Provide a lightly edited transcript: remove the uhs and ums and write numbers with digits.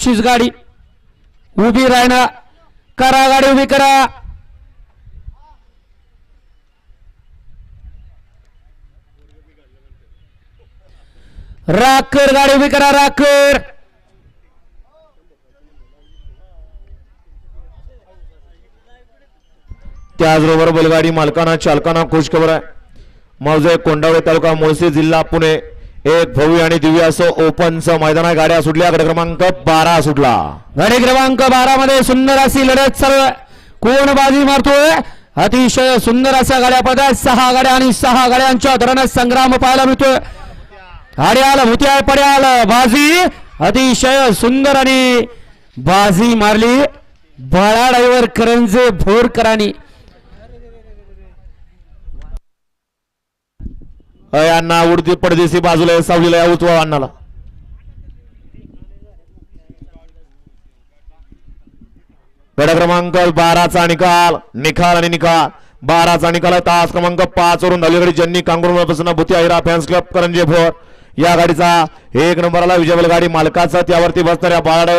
शीच गाडी उभी राहणार करा गाडी उभी करा राखर गाडी उभी करा राखर त्याचबरोबर बैलगाडी मालकांना चालकांना खुशखबर आहे मौजे कोंडावळे तालुका मुळशी जिल्हा पुणे एक भव्य आणि दिव्य असो ओपनचं मैदान आहे गाड्या सुटल्या गट क्रमांक 12 सुटला गाडी क्रमांक 12 मध्ये सुंदर अशी लढत चालू आहे कोण बाजी मारतोय अतिशय सुंदर अशा गाड्या पडतात 6 गाड्या आणि 6 गाड्यांच्या दरम्यान संग्राम पाहायला मिळतोय आड्याल मुत्याळ पड्याल बाजी अतिशय सुंदर आणि बाजी मारली बाळा ड्रायव्हर करंजे भोरकरांनी अण्णा उडती पडदेशी बाजूला सावलीला उचवा अण्णाला गट क्रमांक 12चा निकाल आणि निकाल 12चा निकाल तास क्रमांक 5 वरून अलीकडे ज्यांनी कांगूर भुती आहिरा फॅन्स क्लब करंजे भोर या गाडीचा 1 नंबरला विजय बैलगाडी मालकाचा त्यावरती बसणाऱ्या बाळा